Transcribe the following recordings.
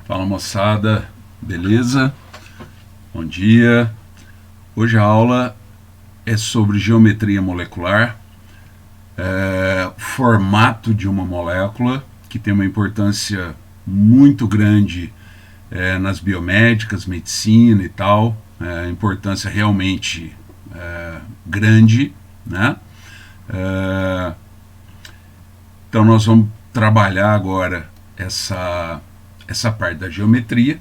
Fala moçada, beleza? Bom dia. Hoje a aula é sobre geometria molecular, formato de uma molécula, que tem uma importância muito grande nas biomédicas, medicina e tal, importância realmente grande, né? Então nós vamos trabalhar agora essa parte da geometria.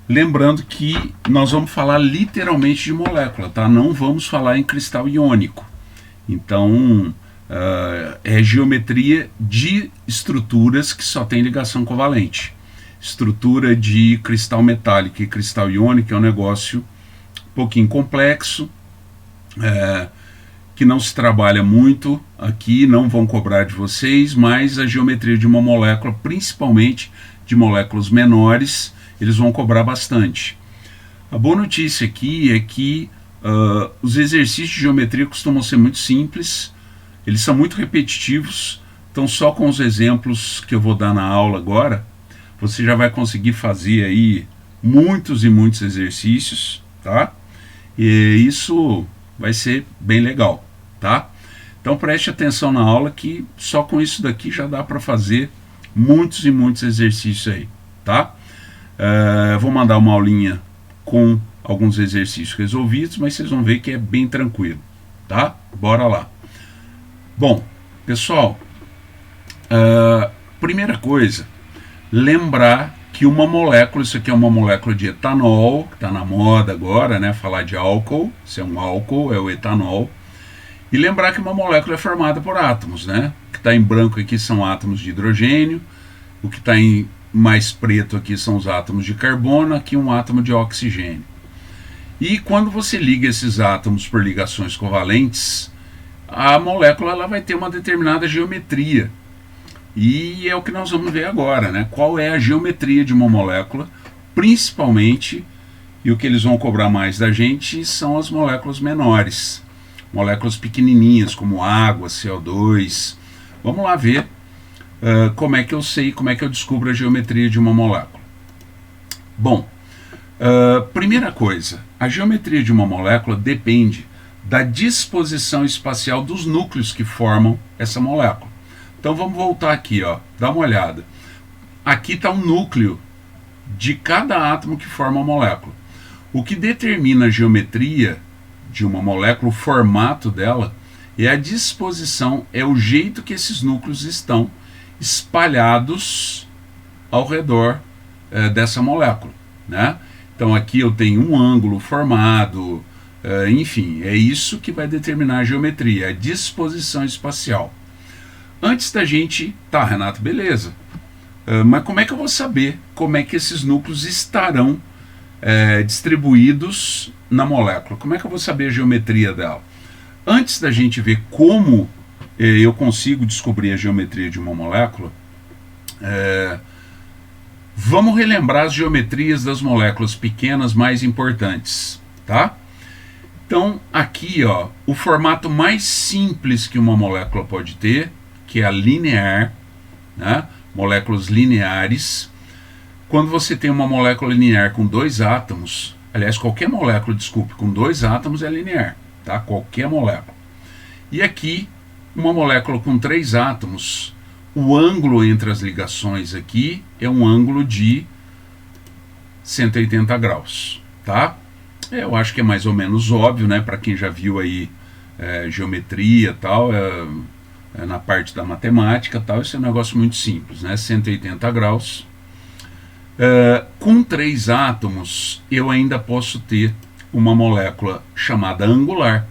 Lembrando que nós vamos falar literalmente de molécula, tá? Não vamos falar em cristal iônico. Então, é geometria de estruturas que só tem ligação covalente. Estrutura de cristal metálico e cristal iônico é um negócio um pouquinho complexo, que não se trabalha muito aqui, não vão cobrar de vocês, mas a geometria de uma molécula, principalmente de moléculas menores, eles vão cobrar bastante. A boa notícia aqui é que os exercícios de geometria costumam ser muito simples, eles são muito repetitivos, então só com os exemplos que eu vou dar na aula agora, você já vai conseguir fazer aí muitos e muitos exercícios, tá? E isso vai ser bem legal, tá? Então preste atenção na aula que só com isso daqui já dá para fazer muitos e muitos exercícios aí, tá? Vou mandar uma aulinha com alguns exercícios resolvidos, mas vocês vão ver que é bem tranquilo, tá? Bora lá. Bom, pessoal, primeira coisa, lembrar que uma molécula, isso aqui é uma molécula de etanol, que está na moda agora, né? Falar de álcool, isso é um álcool, é o etanol. E lembrar que uma molécula é formada por átomos, né? O que está em branco aqui são átomos de hidrogênio, o que está em mais preto aqui são os átomos de carbono, aqui um átomo de oxigênio. E quando você liga esses átomos por ligações covalentes, a molécula ela vai ter uma determinada geometria. E é o que nós vamos ver agora, né? Qual é a geometria de uma molécula, principalmente, e o que eles vão cobrar mais da gente são as moléculas menores, moléculas pequenininhas como água, CO2. Vamos lá ver como é que eu sei, como é que eu descubro a geometria de uma molécula. Bom, primeira coisa, a geometria de uma molécula depende da disposição espacial dos núcleos que formam essa molécula. Então vamos voltar aqui, ó, dá uma olhada. Aqui está um núcleo de cada átomo que forma a molécula. O que determina a geometria de uma molécula, o formato dela, é a disposição, é o jeito que esses núcleos estão espalhados ao redor dessa molécula, né? Então aqui eu tenho um ângulo formado, enfim, é isso que vai determinar a geometria, a disposição espacial. Antes da gente, tá, Renato, beleza, mas como é que eu vou saber como é que esses núcleos estarão distribuídos na molécula? Como é que eu vou saber a geometria dela? Antes da gente ver como eu consigo descobrir a geometria de uma molécula, vamos relembrar as geometrias das moléculas pequenas mais importantes, tá? Então aqui, ó, o formato mais simples que uma molécula pode ter, que é a linear, né? Moléculas lineares. Quando você tem uma molécula linear com dois átomos, aliás, qualquer molécula, desculpe, com dois átomos é linear, tá? Qualquer molécula. E aqui, uma molécula com três átomos, o ângulo entre as ligações aqui é um ângulo de 180 graus, tá? Eu acho que é mais ou menos óbvio, né? Para quem já viu aí geometria e tal, na parte da matemática tal, isso é um negócio muito simples, né? 180 graus. Com três átomos, eu ainda posso ter uma molécula chamada angular.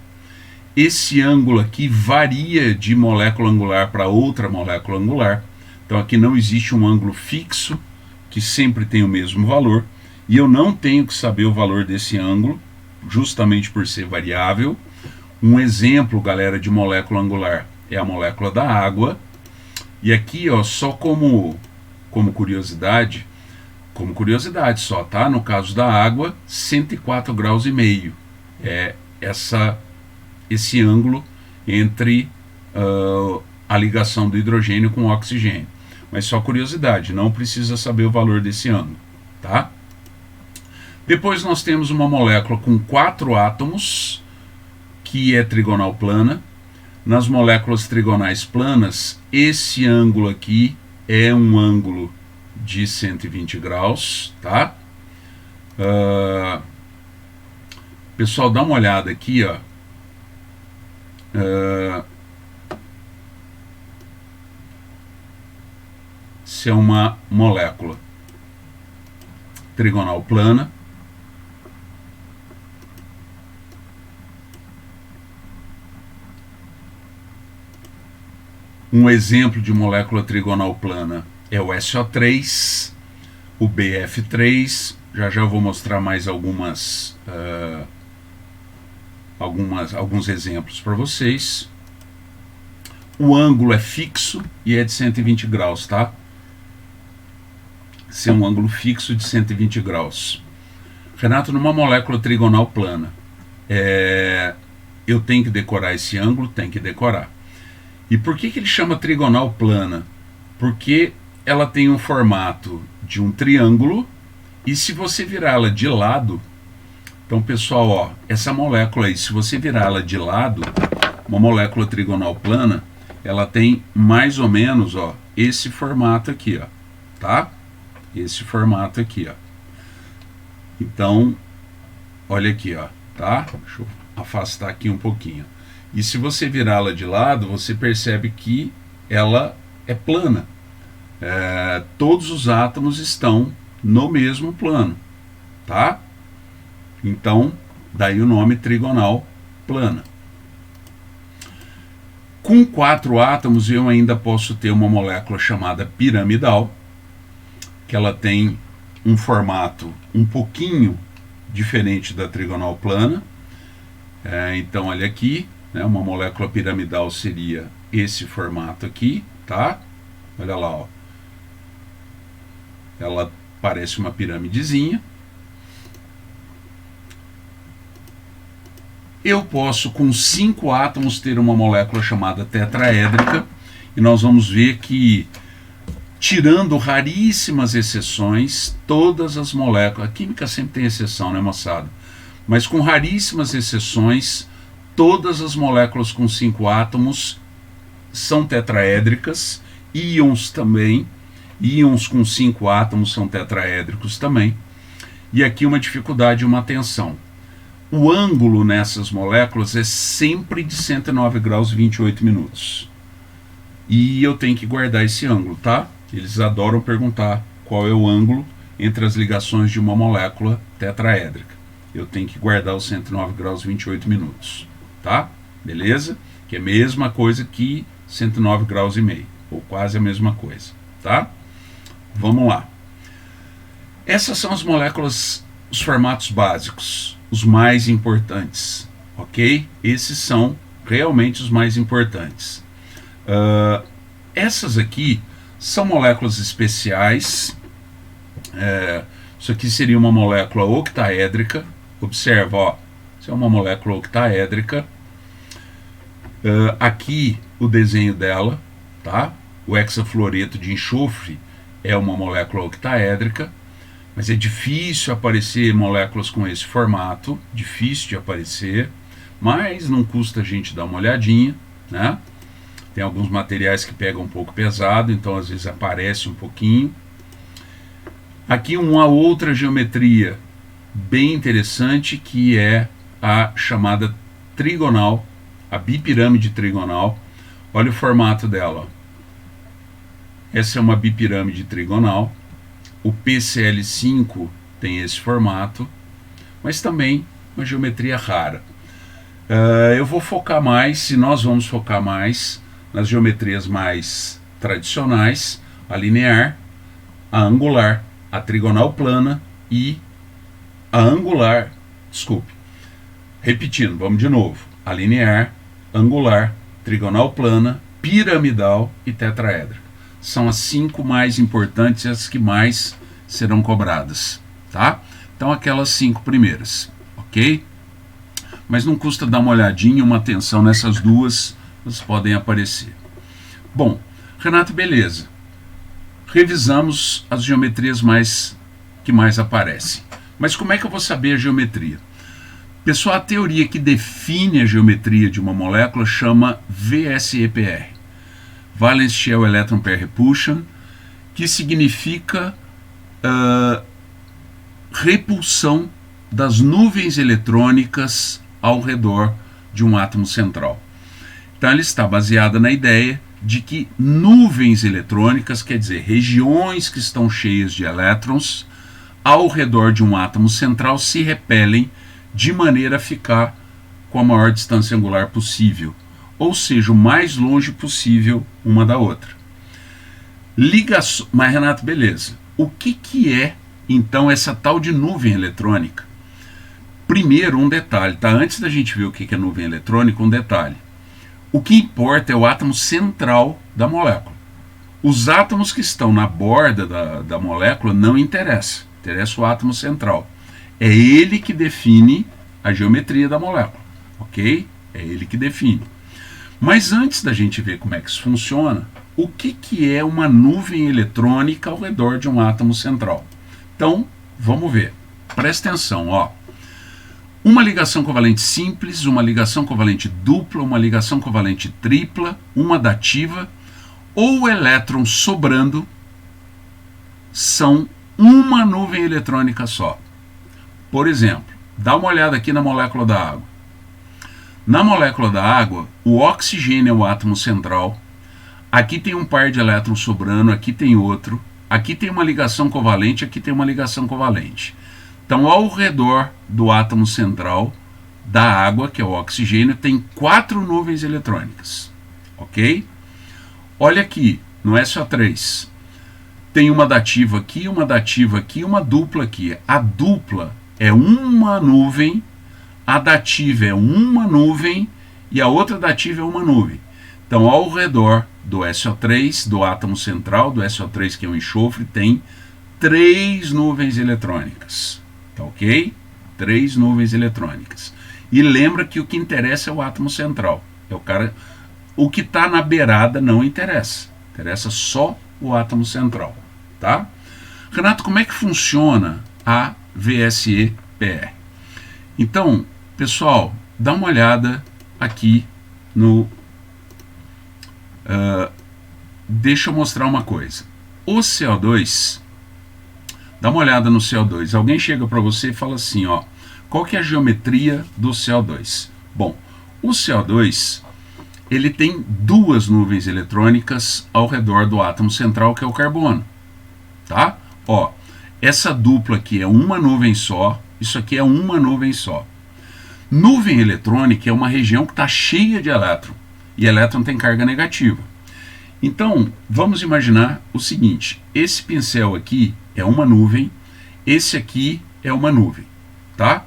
Esse ângulo aqui varia de molécula angular para outra molécula angular. Então aqui não existe um ângulo fixo que sempre tem o mesmo valor. E eu não tenho que saber o valor desse ângulo, justamente por ser variável. Um exemplo, galera, de molécula angular é a molécula da água. E aqui, ó, só como curiosidade só, tá? No caso da água, 104 graus e meio é esse ângulo entre a ligação do hidrogênio com o oxigênio. mas só curiosidade, não precisa saber o valor desse ângulo, tá? Depois nós temos uma molécula com 4 átomos, que é trigonal plana. Nas moléculas trigonais planas, esse ângulo aqui é um ângulo de 120 graus, tá? Pessoal, dá uma olhada aqui, ó. Se é uma molécula trigonal plana. Um exemplo de molécula trigonal plana é o SO3, o BF3. Já já eu vou mostrar mais alguns exemplos para vocês. O ângulo é fixo e é de 120 graus, tá? Esse é um ângulo fixo de 120 graus. Renato, numa molécula trigonal plana, eu tenho que decorar esse ângulo? Tem que decorar. E por que ele chama trigonal plana? Porque ela tem um formato de um triângulo, e se você virá-la de lado, então pessoal, ó, essa molécula aí, se você virá-la de lado, uma molécula trigonal plana, ela tem mais ou menos, ó, esse formato aqui, ó, tá? Esse formato aqui, ó. Então, olha aqui, ó, tá? Deixa eu afastar aqui um pouquinho. E se você virá-la de lado, você percebe que ela é plana. Todos os átomos estão no mesmo plano, tá? Então, daí o nome trigonal plana. Com 4 átomos, eu ainda posso ter uma molécula chamada piramidal, que ela tem um formato um pouquinho diferente da trigonal plana. Então, olha aqui, né, uma molécula piramidal seria esse formato aqui, tá? Olha lá, ó. Ela parece uma piramidezinha. Eu posso, com 5 átomos, ter uma molécula chamada tetraédrica, e nós vamos ver que, tirando raríssimas exceções, todas as moléculas, a química sempre tem exceção, né, moçada? Mas com raríssimas exceções, todas as moléculas com 5 átomos são tetraédricas, íons também, íons com 5 átomos são tetraédricos também. E aqui uma dificuldade e uma atenção. O ângulo nessas moléculas é sempre de 109 graus e 28 minutos. E eu tenho que guardar esse ângulo, tá? Eles adoram perguntar qual é o ângulo entre as ligações de uma molécula tetraédrica. Eu tenho que guardar os 109 graus e 28 minutos, tá? Beleza? Que é a mesma coisa que 109 graus e meio, ou quase a mesma coisa, tá? Vamos lá. Essas são as moléculas, os formatos básicos, os mais importantes, ok? Esses são realmente os mais importantes. Essas aqui são moléculas especiais. Isso aqui seria uma molécula octaédrica. Observa, ó, isso é uma molécula octaédrica. Aqui o desenho dela, tá? O hexafluoreto de enxofre é uma molécula octaédrica, mas é difícil aparecer moléculas com esse formato, difícil de aparecer, mas não custa a gente dar uma olhadinha, né? Tem alguns materiais que pegam um pouco pesado, então às vezes aparece um pouquinho. Aqui uma outra geometria bem interessante, que é a chamada trigonal, a bipirâmide trigonal. Olha o formato dela. Essa é uma bipirâmide trigonal. O PCl5 tem esse formato, mas também uma geometria rara. Eu vou focar mais, se nós vamos focar mais nas geometrias mais tradicionais, a linear, a angular, a trigonal plana e a angular, desculpe, repetindo, vamos de novo, a linear, angular, trigonal plana, piramidal e tetraédrica. São as 5 mais importantes e as que mais serão cobradas, tá? Então aquelas 5 primeiras, ok? Mas não custa dar uma olhadinha, uma atenção nessas duas, elas podem aparecer. Bom, Renato, beleza. revisamos as geometrias que mais aparecem. Mas como é que eu vou saber a geometria? Pessoal, a teoria que define a geometria de uma molécula chama VSEPR, Valence Shell Electron Pair Repulsion, que significa repulsão das nuvens eletrônicas ao redor de um átomo central. Então ela está baseada na ideia de que nuvens eletrônicas, quer dizer, regiões que estão cheias de elétrons, ao redor de um átomo central se repelem de maneira a ficar com a maior distância angular possível, ou seja, o mais longe possível uma da outra. Mas Renato, beleza. O que é então essa tal de nuvem eletrônica? Primeiro, um detalhe, tá? Antes da gente ver o que é nuvem eletrônica, um detalhe. O que importa é o átomo central da molécula. Os átomos que estão na borda da molécula não interessam. Interessa o átomo central. É ele que define a geometria da molécula, ok? É ele que define. Mas antes da gente ver como é que isso funciona, o que é uma nuvem eletrônica ao redor de um átomo central? Então, vamos ver. Presta atenção, ó. Uma ligação covalente simples, uma ligação covalente dupla, uma ligação covalente tripla, uma dativa, ou elétron sobrando, são uma nuvem eletrônica só. Por exemplo, dá uma olhada aqui na molécula da água. Na molécula da água, o oxigênio é o átomo central. Aqui tem um par de elétrons sobrando, aqui tem outro. Aqui tem uma ligação covalente, aqui tem uma ligação covalente. Então, ao redor do átomo central da água, que é o oxigênio, tem 4 nuvens eletrônicas. Ok? Olha aqui, no SO3. Tem uma dativa aqui, uma dupla aqui. A dupla é uma nuvem, a dativa é uma nuvem e a outra dativa é uma nuvem. Então, ao redor do SO3, do átomo central, do SO3 que é o enxofre, tem 3 nuvens eletrônicas. Tá ok? 3 nuvens eletrônicas. E lembra que o que interessa é o átomo central. É o que está na beirada não interessa. Interessa só o átomo central. Tá? Renato, como é que funciona a VSEPR? Então, pessoal, dá uma olhada aqui no... deixa eu mostrar uma coisa. O CO2, dá uma olhada no CO2. Alguém chega para você e fala assim, ó, qual que é a geometria do CO2? Bom, o CO2, ele tem 2 nuvens eletrônicas ao redor do átomo central, que é o carbono. Tá? Ó, essa dupla aqui é uma nuvem só, isso aqui é uma nuvem só. Nuvem eletrônica é uma região que está cheia de elétron, e elétron tem carga negativa. Então, vamos imaginar o seguinte, esse pincel aqui é uma nuvem, esse aqui é uma nuvem, tá?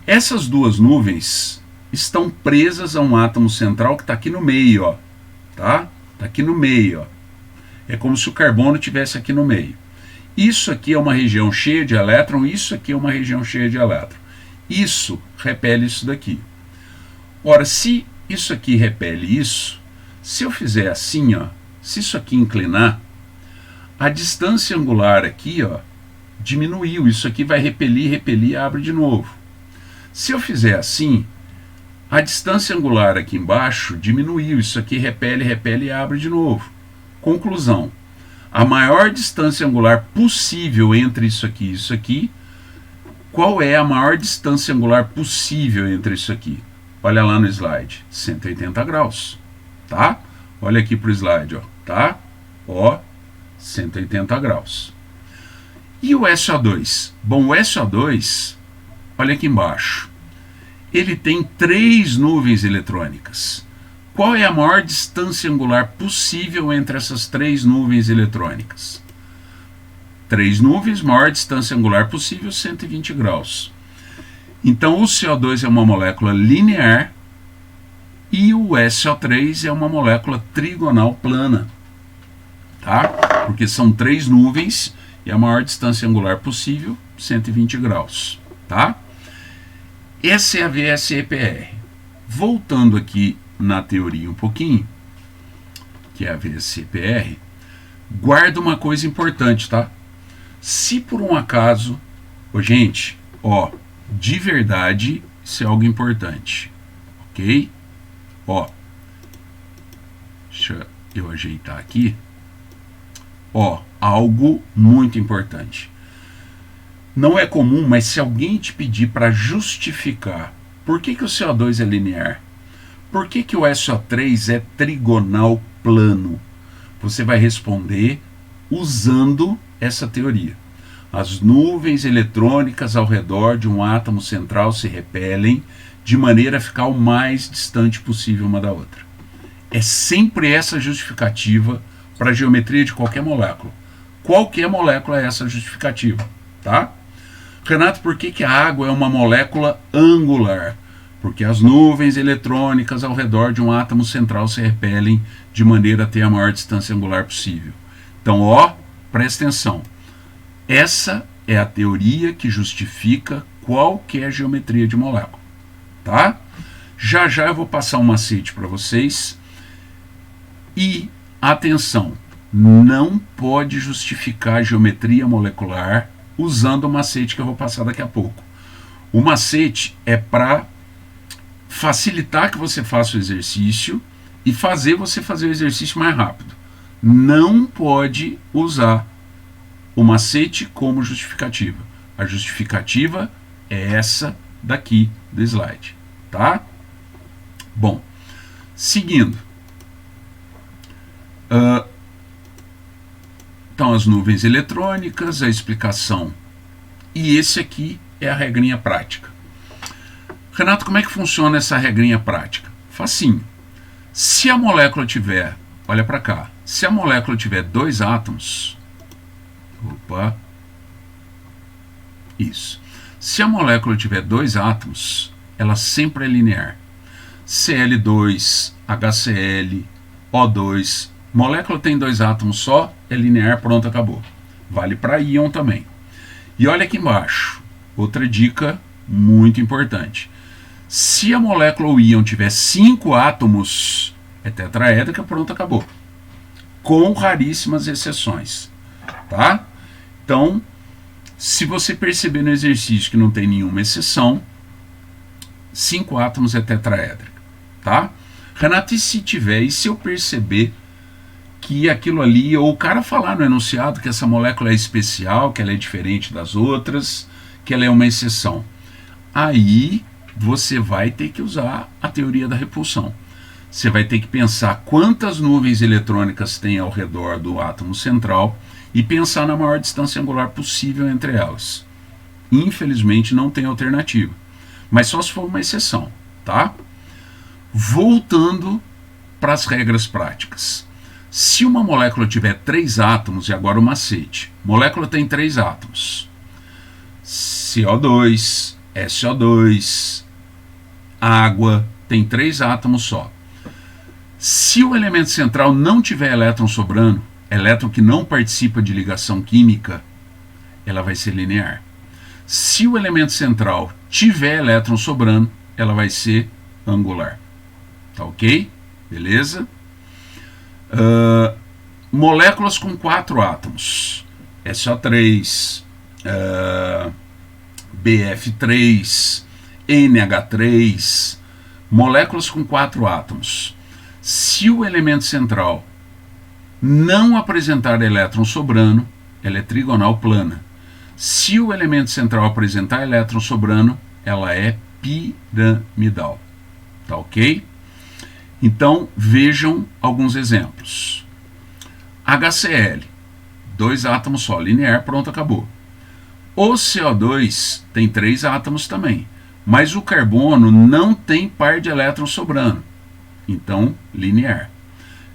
Essas 2 nuvens estão presas a um átomo central que está aqui no meio, ó, tá? Está aqui no meio, ó. É como se o carbono estivesse aqui no meio. Isso aqui é uma região cheia de elétron, isso aqui é uma região cheia de elétron. Isso repele isso daqui. Ora, se isso aqui repele isso, se eu fizer assim, ó, se isso aqui inclinar, a distância angular aqui, ó, diminuiu. Isso aqui vai repelir, abre de novo. Se eu fizer assim, a distância angular aqui embaixo diminuiu. Isso aqui repele e abre de novo. Conclusão, a maior distância angular possível entre isso aqui e isso aqui, qual é a maior distância angular possível entre isso aqui? Olha lá no slide, 180 graus, tá? Olha aqui para o slide, ó, tá? Ó, 180 graus. E o SO2? Bom, o SO2, olha aqui embaixo, ele tem 3 nuvens eletrônicas. Qual é a maior distância angular possível entre essas 3 nuvens eletrônicas? 3 nuvens, maior distância angular possível, 120 graus. Então o CO2 é uma molécula linear e o SO3 é uma molécula trigonal plana, tá? Porque são 3 nuvens e a maior distância angular possível, 120 graus, tá? Essa é a VSEPR. Voltando aqui na teoria um pouquinho, que é a VSEPR, Guarda uma coisa importante, tá? Se por um acaso, gente, de verdade, isso é algo importante, ok? Deixa eu ajeitar aqui. Algo muito importante. Não é comum, mas se alguém te pedir para justificar por que o CO2 é linear, por que o SO3 é trigonal plano, você vai responder usando essa teoria. As nuvens eletrônicas ao redor de um átomo central se repelem de maneira a ficar o mais distante possível uma da outra. É sempre essa justificativa para a geometria de qualquer molécula. Qualquer molécula é essa justificativa, tá? Renato, por que a água é uma molécula angular? Porque as nuvens eletrônicas ao redor de um átomo central se repelem de maneira a ter a maior distância angular possível. Então, presta atenção. Essa é a teoria que justifica qualquer geometria de molécula, tá? Já eu vou passar um macete para vocês. E, atenção, não pode justificar a geometria molecular usando o macete que eu vou passar daqui a pouco. O macete é para facilitar que você faça o exercício e fazer você fazer o exercício mais rápido. Não pode usar o macete como justificativa. A justificativa é essa daqui do slide, tá? Bom, seguindo. Então, as nuvens eletrônicas, a explicação. E esse aqui é a regrinha prática. Renato, como é que funciona essa regrinha prática? Facinho. Se a molécula tiver, olha para cá, se a molécula tiver 2 átomos, se a molécula tiver 2 átomos, ela sempre é linear. Cl2, HCl, O2, molécula tem 2 átomos só, é linear, pronto, acabou. Vale para íon também. E olha aqui embaixo, outra dica muito importante. Se a molécula ou íon tiver 5 átomos, é tetraédrica, pronto, acabou. Com raríssimas exceções, tá? Então, se você perceber no exercício que não tem nenhuma exceção, 5 átomos é tetraédrica, tá? Renato, e se tiver, e se eu perceber que aquilo ali, ou o cara falar no enunciado que essa molécula é especial, que ela é diferente das outras, que ela é uma exceção, aí você vai ter que usar a teoria da repulsão. Você vai ter que pensar quantas nuvens eletrônicas tem ao redor do átomo central e pensar na maior distância angular possível entre elas. Infelizmente não tem alternativa, mas só se for uma exceção, tá? Voltando para as regras práticas. Se uma molécula tiver 3 átomos, e agora o macete, molécula tem 3 átomos, CO2, SO2, água, tem 3 átomos só. Se o elemento central não tiver elétron sobrando, elétron que não participa de ligação química, ela vai ser linear. Se o elemento central tiver elétron sobrando, ela vai ser angular. Tá ok? Beleza? Moléculas com 4 átomos. SO3, BF3, NH3, moléculas com 4 átomos. Se o elemento central não apresentar elétron sobrando, ela é trigonal plana. Se o elemento central apresentar elétron sobrando, ela é piramidal. Tá ok? Então, vejam alguns exemplos. HCl, 2 átomos só, linear, pronto, acabou. O CO2 tem 3 átomos também, mas o carbono não tem par de elétrons sobrando, então linear.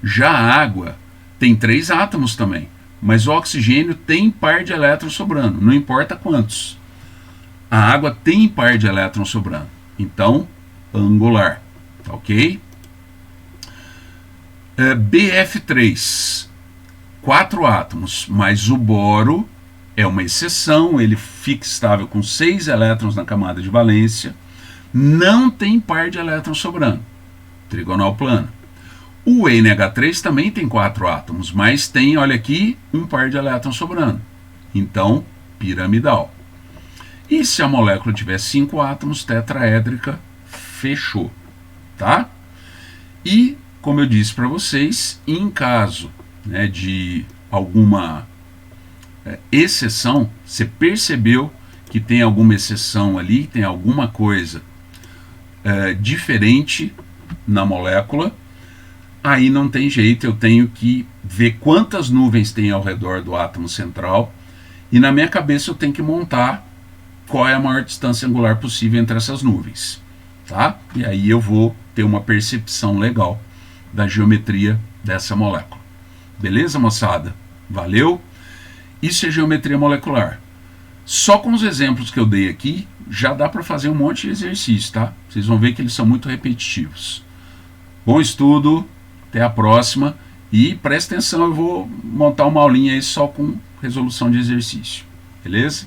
Já a água tem 3 átomos também, mas o oxigênio tem par de elétrons sobrando, não importa quantos. A água tem par de elétrons sobrando, então angular, tá ok? BF3, 4 átomos, mas o boro é uma exceção, ele fica estável com 6 elétrons na camada de valência, não tem par de elétrons sobrando, trigonal plana. O NH3 também tem 4 átomos, mas tem, olha aqui, um par de elétrons sobrando. Então, piramidal. E se a molécula tiver 5 átomos, tetraédrica, fechou, tá? E, como eu disse para vocês, em caso, né, de alguma exceção, você percebeu que tem alguma exceção ali, tem alguma coisa diferente na molécula, aí não tem jeito, eu tenho que ver quantas nuvens tem ao redor do átomo central e na minha cabeça eu tenho que montar qual é a maior distância angular possível entre essas nuvens, tá? E aí eu vou ter uma percepção legal da geometria dessa molécula. Beleza, moçada? Valeu? Isso é geometria molecular. Só com os exemplos que eu dei aqui, já dá para fazer um monte de exercício, tá? Vocês vão ver que eles são muito repetitivos. Bom estudo, até a próxima. E presta atenção, eu vou montar uma aulinha aí só com resolução de exercício. Beleza?